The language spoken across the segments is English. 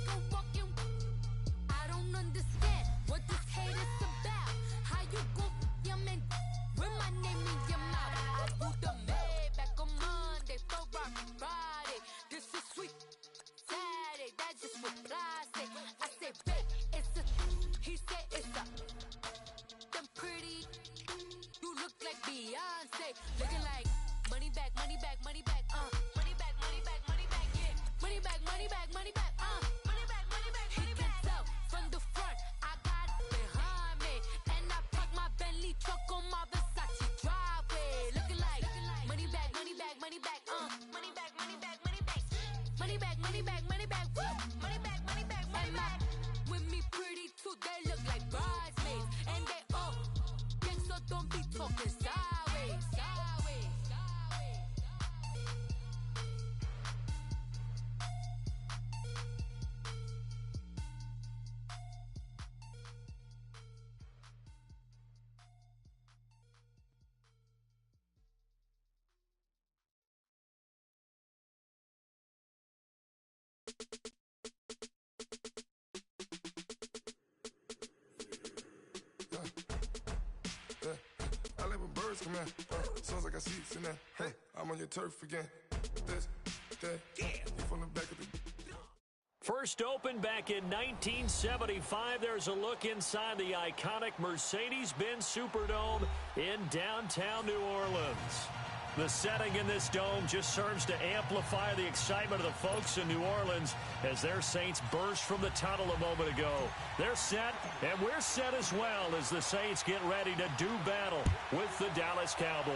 a walking. I don't understand what this hate is about. How you go your man with my name in your mouth? I do the Maybach on Monday, Friday. This is sweet Saturday. That's just what I say. I say, babe, it's a. He said it's a. Them pretty. You look like Beyonce, looking like money back, money back, money back, money back, money back, money back, yeah, money back, money back, money back, money back, money back, money back. He can tell from the front, I got it behind me, and I park my Bentley truck on my Versace driveway, looking like money back, money back, money back, money back, money back, money back, money back, money back, money back, woo, money back, money back, money back. With me pretty too, they look like bridesmaids, and they all. So don't be talking sideways, sideways, sideways. Come in, sounds like I see seats in there. Hey, I'm on your turf again. This, that, you from the back of the. First opened back in 1975. There's a look inside the iconic Mercedes-Benz Superdome in downtown New Orleans. The setting in this dome just serves to amplify the excitement of the folks in New Orleans as their Saints burst from the tunnel a moment ago. They're set, and we're set as well as the Saints get ready to do battle with the Dallas Cowboys.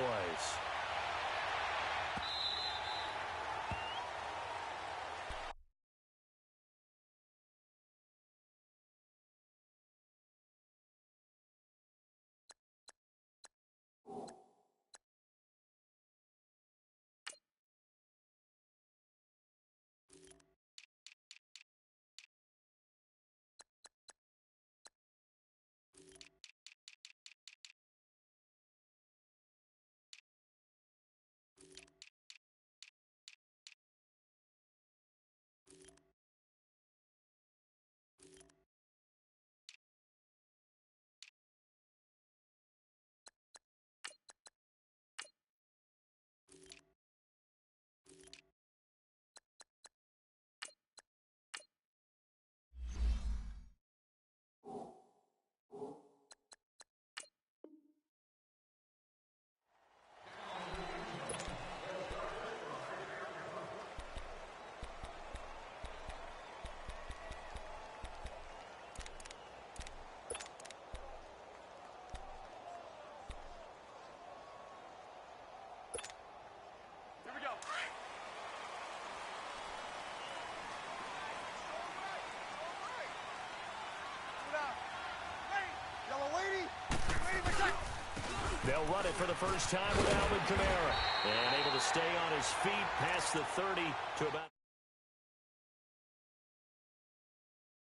They'll run it for the first time with Alvin Kamara. And able to stay on his feet past the 30 to about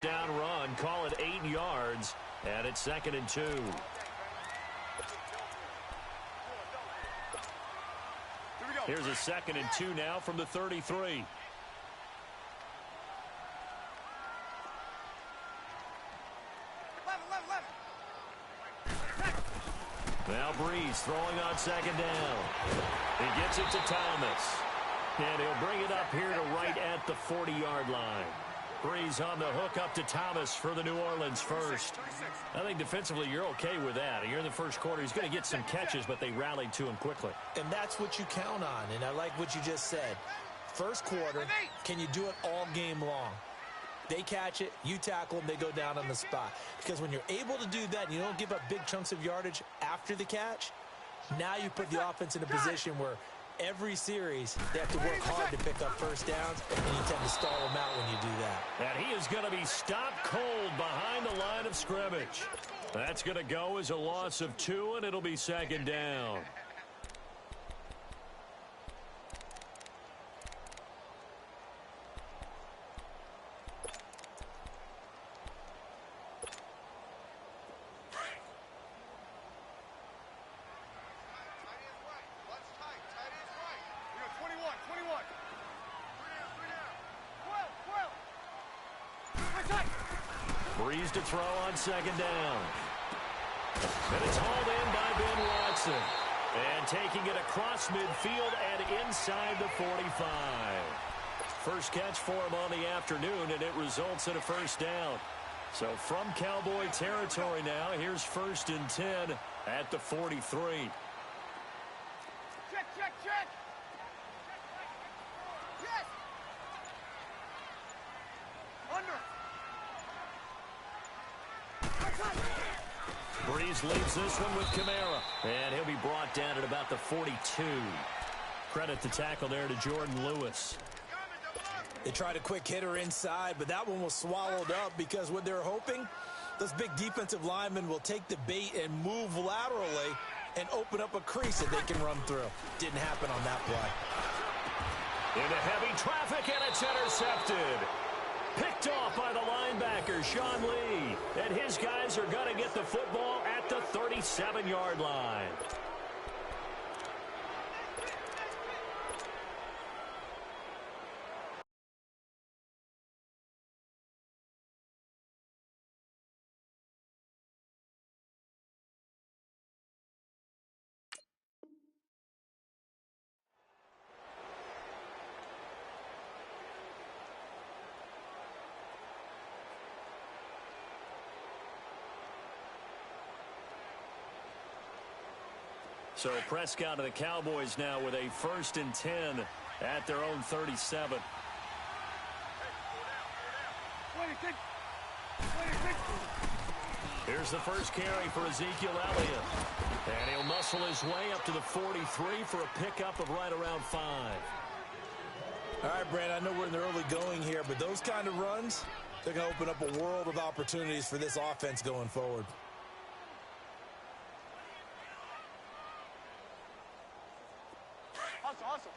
down run. Call it 8 yards. And it's 2nd and 2. Here's a 2nd and 2 now from the 33. Now Breeze throwing on 2nd down. He gets it to Thomas. And he'll bring it up here to right at the 40-yard line. Breeze on the hook up to Thomas for the New Orleans first. I think defensively you're okay with that. You're in the first quarter. He's going to get some catches, but they rallied to him quickly. And that's what you count on, and I like what you just said. First quarter, can you do it all game long? They catch it, you tackle them, they go down on the spot. Because when you're able to do that and you don't give up big chunks of yardage after the catch, now you put the offense in a position where every series they have to work hard to pick up first downs, and you tend to stall them out when you do that. And he is going to be stopped cold behind the line of scrimmage. That's going to go as a loss of 2, and it'll be 2nd down. Breeze to throw on second down. And it's hauled in by Ben Watson. And taking it across midfield and inside the 45. First catch for him on the afternoon, and it results in a first down. So from Cowboy territory now, here's 1st and 10 at the 43. Check, check, check. Yes. Under. Breeze leaves this one with Kamara. And he'll be brought down at about the 42. Credit the tackle there to Jordan Lewis. They tried a quick hitter inside, but that one was swallowed up because what they're hoping, those big defensive linemen will take the bait and move laterally and open up a crease that they can run through. Didn't happen on that play. Into heavy traffic, and it's intercepted. Picked off by the linebacker, Sean Lee. And his guys are going to get the football at the 37-yard line. So Prescott and the Cowboys now with a 1st and 10 at their own 37. Here's the first carry for Ezekiel Elliott. And he'll muscle his way up to the 43 for a pickup of right around 5. All right, Brad, I know we're in the early going here, but those kind of runs, they're going to open up a world of opportunities for this offense going forward. Awesome.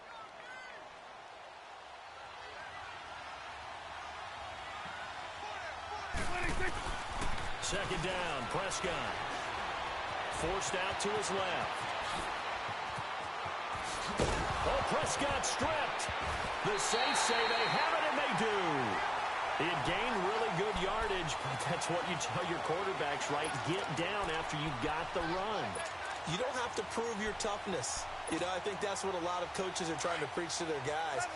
Second down, Prescott. Forced out to his left. Oh, Prescott stripped. The Saints say they have it, and they do. He had gained really good yardage, but that's what you tell your quarterbacks, right? Get down after you got the run. You don't have to prove your toughness. You know, I think that's what a lot of coaches are trying to preach to their guys.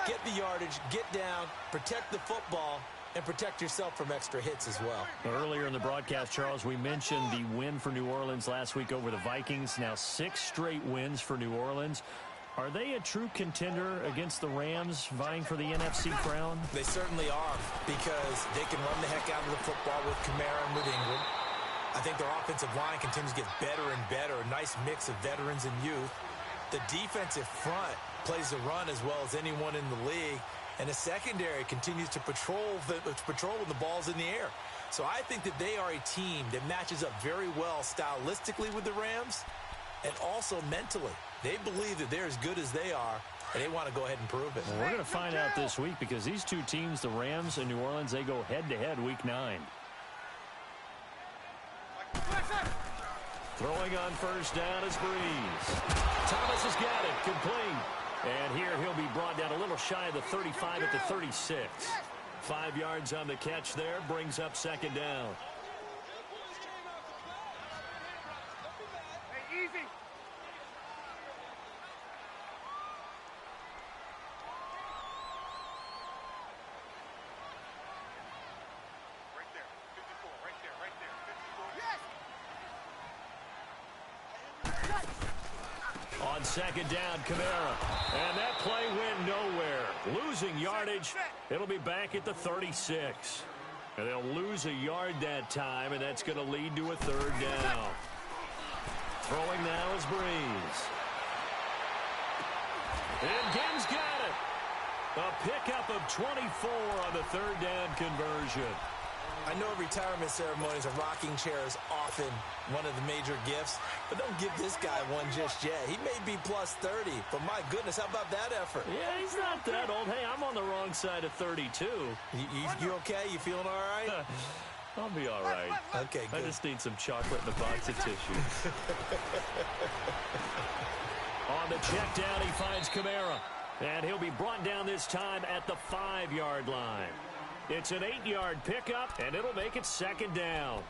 Get the yardage, get down, protect the football, and protect yourself from extra hits as well. Earlier in the broadcast, Charles, we mentioned the win for New Orleans last week over the Vikings. Now 6 straight wins for New Orleans. Are they a true contender against the Rams vying for the NFC crown? They certainly are, because they can run the heck out of the football with Kamara and with Ingram. I think their offensive line continues to get better and better. A nice mix of veterans and youth. The defensive front plays the run as well as anyone in the league. And the secondary continues to patrol when the ball's in the air. So I think that they are a team that matches up very well stylistically with the Rams and also mentally. They believe that they're as good as they are, and they want to go ahead and prove it. Well, we're going to find out this week because these two teams, the Rams and New Orleans, they go head-to-head week 9. Throwing on first down is Breeze. Thomas has got it, complete. And here he'll be brought down a little shy of the 35 at the 36. 5 yards on the catch there, brings up second down. Hey, easy. Right there, 54, right there, 54. Yes! On second down, Kamara. And that play went nowhere. Losing yardage. It'll be back at the 36. And they'll lose a yard that time, and that's going to lead to a third down. Throwing now is Breeze. And Gibbs got it. A pickup of 24 on the third down conversion. I know retirement ceremonies and rocking chairs often one of the major gifts, but don't give this guy one just yet. He may be plus 30, but my goodness, how about that effort? Yeah, he's not that old. Hey, I'm on the wrong side of 32. You okay? You feeling all right? I'll be all right. Okay, good. I just need some chocolate and a box of tissues. On the check down, he finds Kamara. And he'll be brought down this time at the 5-yard line. It's an 8-yard pickup, and it'll make it second down.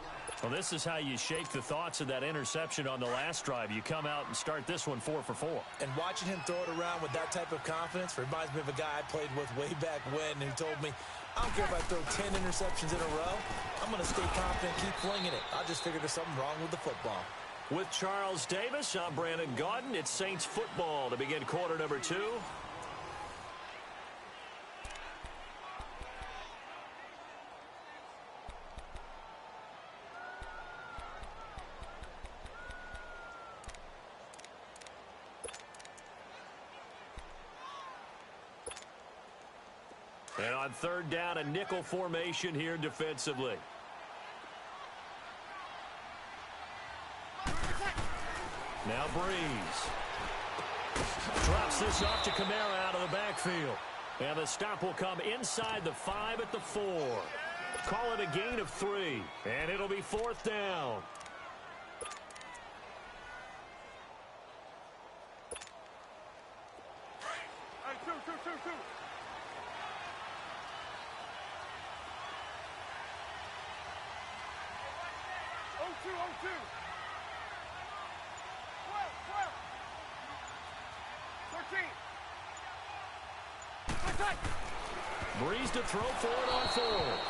Well, this is how you shake the thoughts of that interception on the last drive. You come out and start this one 4 for 4. And watching him throw it around with that type of confidence reminds me of a guy I played with way back when who told me, I don't care if I throw 10 interceptions in a row. I'm going to stay confident, keep flinging it. I just figured there's something wrong with the football. With Charles Davis, I'm Brandon Gaudin. It's Saints football to begin quarter number 2. And on third down, a nickel formation here defensively. Now Breeze. Drops this off to Kamara out of the backfield. And the stop will come inside the 5 at the 4. Call it a gain of 3. And it'll be 4th down. Hey, two. 0-2. 12. 13. Breeze to throw for it on 4th.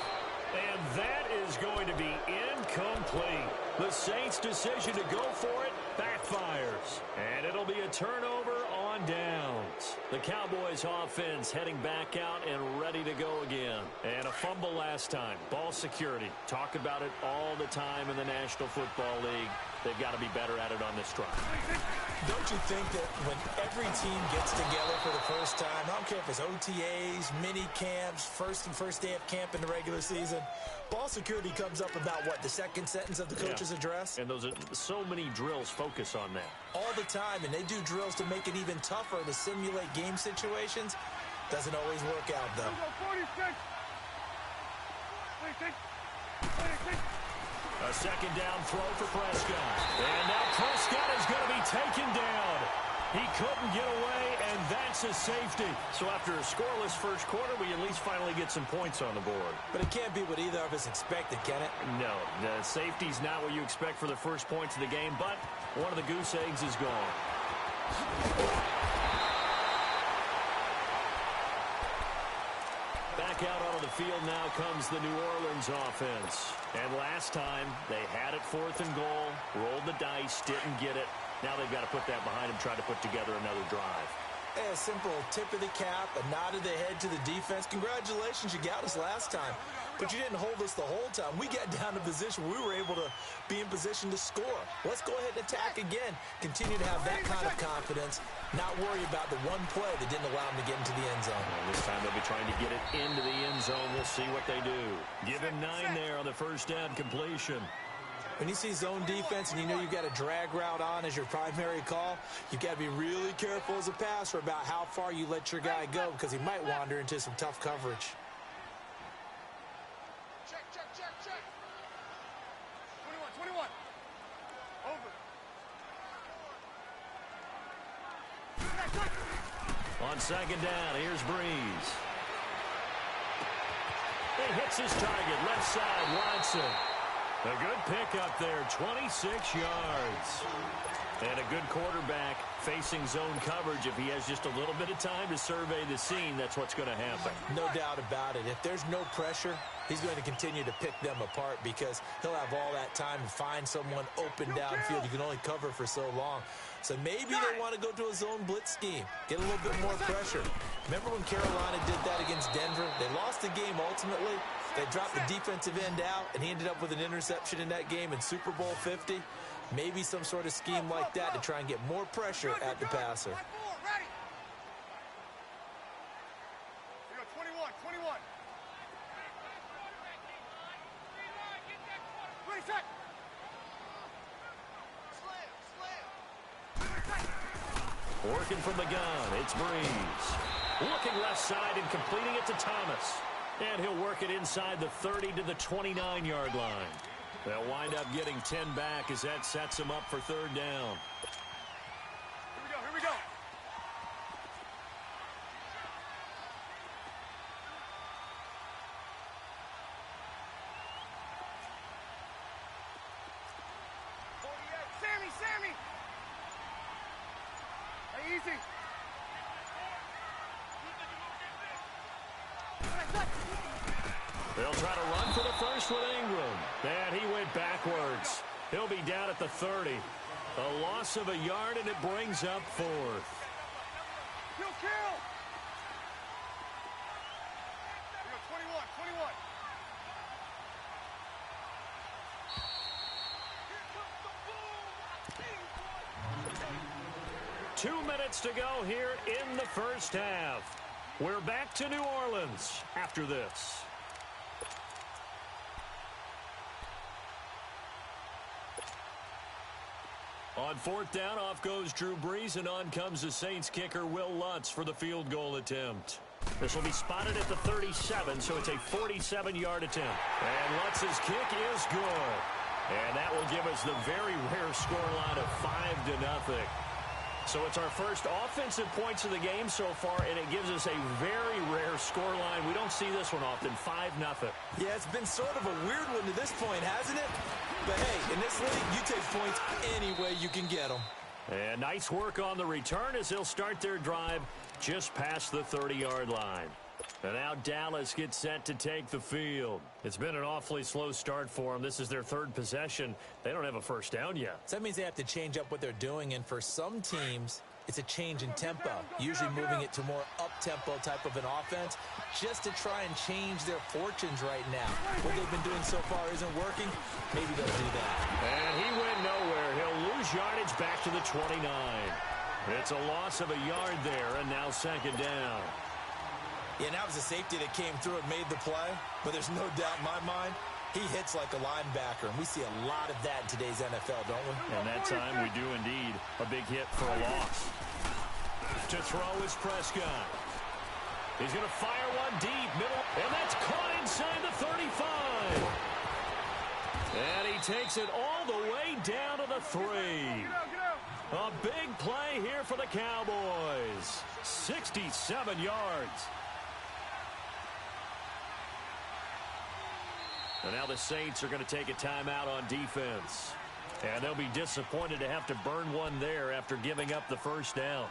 And that is going to be incomplete. The Saints' decision to go for it backfires. And it'll be a turnover on downs. The Cowboys offense heading back out and ready to go again. And a fumble last time. Ball security. Talk about it all the time in the National Football League. They've got to be better at it on this drive. Don't you think that when every team gets together for the first time, I don't care if it's OTAs, mini camps, first day of camp in the regular season, ball security comes up about, what, the second sentence of the coach's address? And those are so many drills focus on that. All the time, and they do drills to make it even tougher to simulate game situations. Doesn't always work out, though. 46. A second down throw for Prescott. And now Prescott is going to be taken down. He couldn't get away, and that's a safety. So after a scoreless first quarter, we at least finally get some points on the board. But it can't be what either of us expected, can it? No, the safety's not what you expect for the first points of the game, but one of the goose eggs is gone. Back out onto the field now comes the New Orleans offense. And last time, they had it 4th and goal, rolled the dice, didn't get it. Now they've got to put that behind them, try to put together another drive. A simple tip of the cap, a nod of the head to the defense. Congratulations, you got us last time. But you didn't hold us the whole time. We got down to position where we were able to be in position to score. Let's go ahead and attack again. Continue to have that kind of confidence, not worry about the one play that didn't allow them to get into the end zone. Well, this time they'll be trying to get it into the end zone. We'll see what they do. Give him 9 there on the first down completion. When you see zone defense and you know you've got a drag route on as your primary call, you've got to be really careful as a passer about how far you let your guy go because he might wander into some tough coverage. Check. 21. Over. On second down, here's Breeze. He hits his target, left side, Watson. A good pickup there, 26 yards. And a good quarterback facing zone coverage. If he has just a little bit of time to survey the scene, that's what's going to happen. No doubt about it. If there's no pressure, he's going to continue to pick them apart because he'll have all that time to find someone open downfield. You can only cover for so long. So maybe they want to go to a zone blitz scheme, get a little bit more pressure. Remember when Carolina did that against Denver? They lost the game ultimately. They dropped the defensive end out, and he ended up with an interception in that game in Super Bowl 50. Maybe some sort of scheme like that to try and get more pressure at the passer. Ready. 21. Ready, set. Working from the gun, it's Breeze. Looking left side and completing it to Thomas. And he'll work it inside the 30 to the 29-yard line. They'll wind up getting 10 back as that sets them up for third down. Here we go. Easy. They'll try to run for the first with Ingram. And he went backwards. He'll be down at the 30. A loss of a yard, and it brings up 4th. Kill. We go 21. 2 minutes to go here in the first half. We're back to New Orleans after this. On 4th down, off goes Drew Brees, and on comes the Saints kicker Will Lutz for the field goal attempt. This will be spotted at the 37, so it's a 47-yard attempt. And Lutz's kick is good. And that will give us the very rare scoreline of 5-0. So it's our first offensive points of the game so far, and it gives us a very rare scoreline. We don't see this one often, 5-0. Yeah, it's been sort of a weird one to this point, hasn't it? But hey, in this league, you take points any way you can get them. And nice work on the return as they'll start their drive just past the 30-yard line. And now Dallas gets set to take the field. It's been an awfully slow start for them. This is their 3rd possession. They don't have a first down yet. So that means they have to change up what they're doing, and for some teams, it's a change in tempo, usually moving it to more up-tempo type of an offense just to try and change their fortunes right now. What they've been doing so far isn't working. Maybe they'll do that. And he went nowhere. He'll lose yardage back to the 29. It's a loss of a yard there, and now 2nd down. Yeah, and that was a safety that came through and made the play, but there's no doubt in my mind, he hits like a linebacker, and we see a lot of that in today's NFL, don't we? And that time we do indeed. A big hit for a loss. To throw is Prescott. He's going to fire one deep, middle, and that's caught inside the 35. And he takes it all the way down to the 3. A big play here for the Cowboys. 67 yards. And now the Saints are going to take a timeout on defense. And they'll be disappointed to have to burn one there after giving up the first down.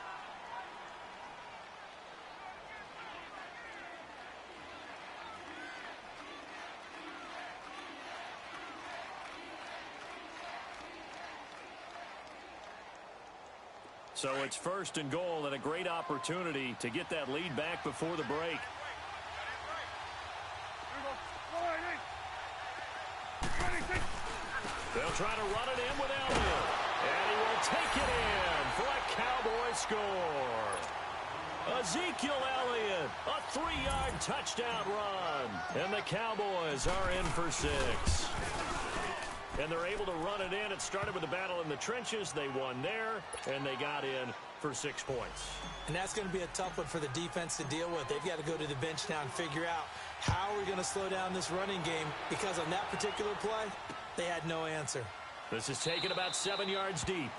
So it's 1st and goal, and a great opportunity to get that lead back before the break. They'll try to run it in with Elliott. And he will take it in for a Cowboy score. Ezekiel Elliott, a 3-yard touchdown run. And the Cowboys are in for 6. And they're able to run it in. It started with a battle in the trenches. They won there, and they got in for 6 points. And that's going to be a tough one for the defense to deal with. They've got to go to the bench now and figure out how we're going to slow down this running game, because on that particular play, they had no answer. This is taken about 7 yards deep.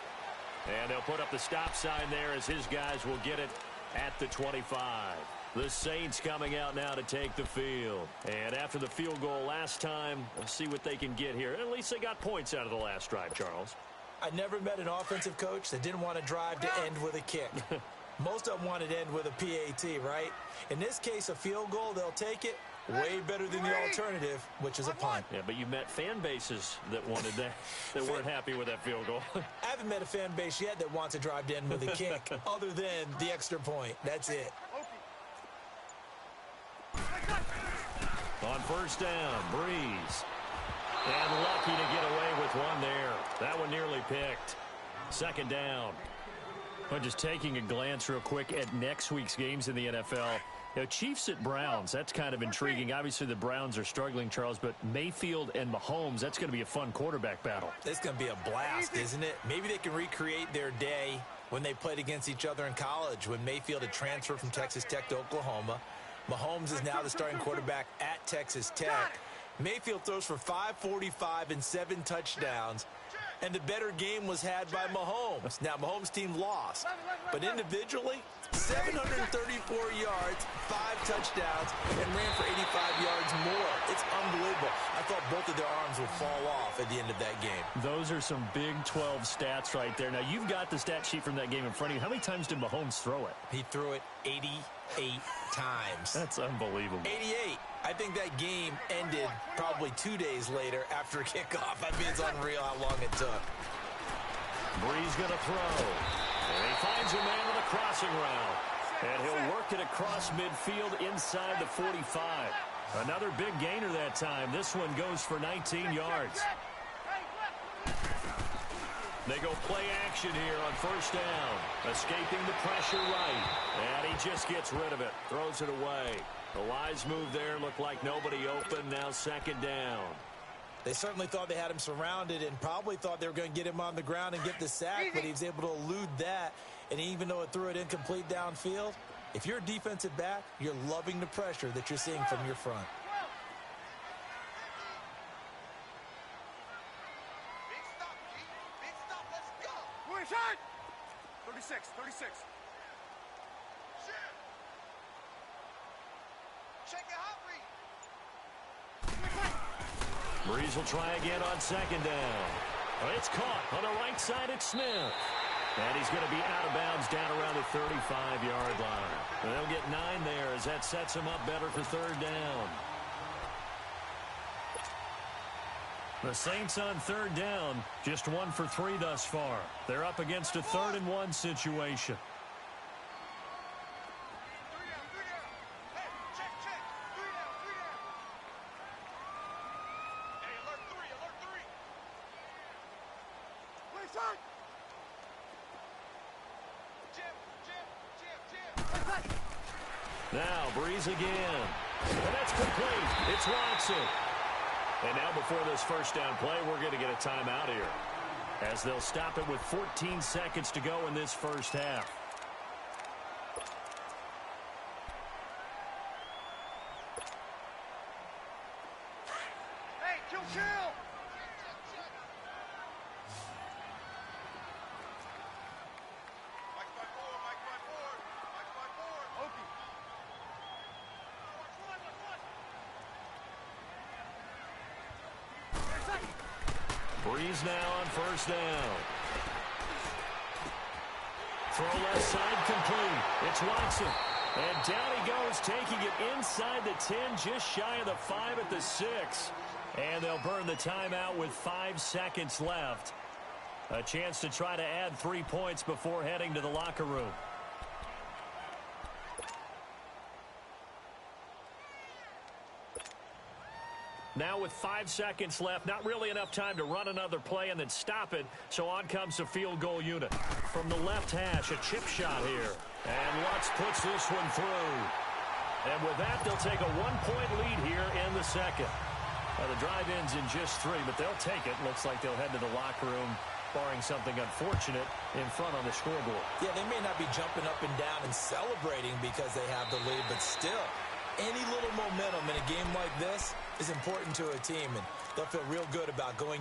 And they'll put up the stop sign there as his guys will get it at the 25. The Saints coming out now to take the field. And after the field goal last time, we'll see what they can get here. At least they got points out of the last drive, Charles. I never met an offensive coach that didn't want to drive to end with a kick. Most of them wanted to end with a PAT, right? In this case, a field goal, they'll take it. Way better than the alternative, which is a punt. Yeah, but you met fan bases that wanted that, that weren't happy with that field goal. I haven't met a fan base yet that wants to drive to end with a kick, other than the extra point. That's it. On 1st down, Breeze. And lucky to get away with one there. That one nearly picked. 2nd down. But just taking a glance real quick at next week's games in the NFL. You know, Chiefs at Browns, that's kind of intriguing. Obviously, the Browns are struggling, Charles, but Mayfield and Mahomes, that's going to be a fun quarterback battle. It's going to be a blast, isn't it? Maybe they can recreate their day when they played against each other in college, when Mayfield had transferred from Texas Tech to Oklahoma. Mahomes is now the starting quarterback at Texas Tech. Mayfield throws for 545 and 7 touchdowns. And the better game was had by Mahomes. Now, Mahomes' team lost. But individually, 734 yards, 5 touchdowns, and ran for 85 yards more. It's unbelievable. I thought both of their arms would fall off at the end of that game. Those are some Big 12 stats right there. Now, you've got the stat sheet from that game in front of you. How many times did Mahomes throw it? He threw it 88 times. That's unbelievable. 88. I think that game ended probably 2 days later after kickoff. I mean, it's unreal how long it took. Brees going to throw. And he finds a man on the crossing route. And he'll work it across midfield inside the 45. Another big gainer that time. This one goes for 19 yards. They go play action here on first down. Escaping the pressure right. And he just gets rid of it. Throws it away. The wise move there. Looked like nobody open. Now second down. They certainly thought they had him surrounded and probably thought they were going to get him on the ground and get the sack, but he was able to elude that. And even though it threw it incomplete downfield, if you're a defensive back, you're loving the pressure that you're seeing from your front. Big stop, Keith. Big stop. Let's go. We're inside. 36. Check it out, Reed. Brees will try again on second down. It's caught on the right side. It's Smith. And he's going to be out of bounds down around the 35-yard line. And they'll get 9 there as that sets him up better for third down. The Saints on third down, just 1 for 3 thus far. They're up against a 3rd-and-1 situation. Now, Brees again. And that's complete. It's Watson. And now before this first down play, we're going to get a timeout here, as they'll stop it with 14 seconds to go in this first half. Hey, chill. Mike by four. Okie. Brees now on first down. Throw left side complete. It's Watson. And down he goes, taking it inside the 10, just shy of the 5 at the 6. And they'll burn the timeout with 5 seconds left. A chance to try to add 3 points before heading to the locker room. Now with 5 seconds left, not really enough time to run another play and then stop it. So on comes the field goal unit. From the left hash, a chip shot here. And Lutz puts this one through. And with that, they'll take a 1-point lead here in the second. Now the drive ends in just 3, but they'll take it. Looks like they'll head to the locker room, barring something unfortunate in front on the scoreboard. Yeah, they may not be jumping up and down and celebrating because they have the lead, but still, any little momentum in a game like this is important to a team, and they'll feel real good about going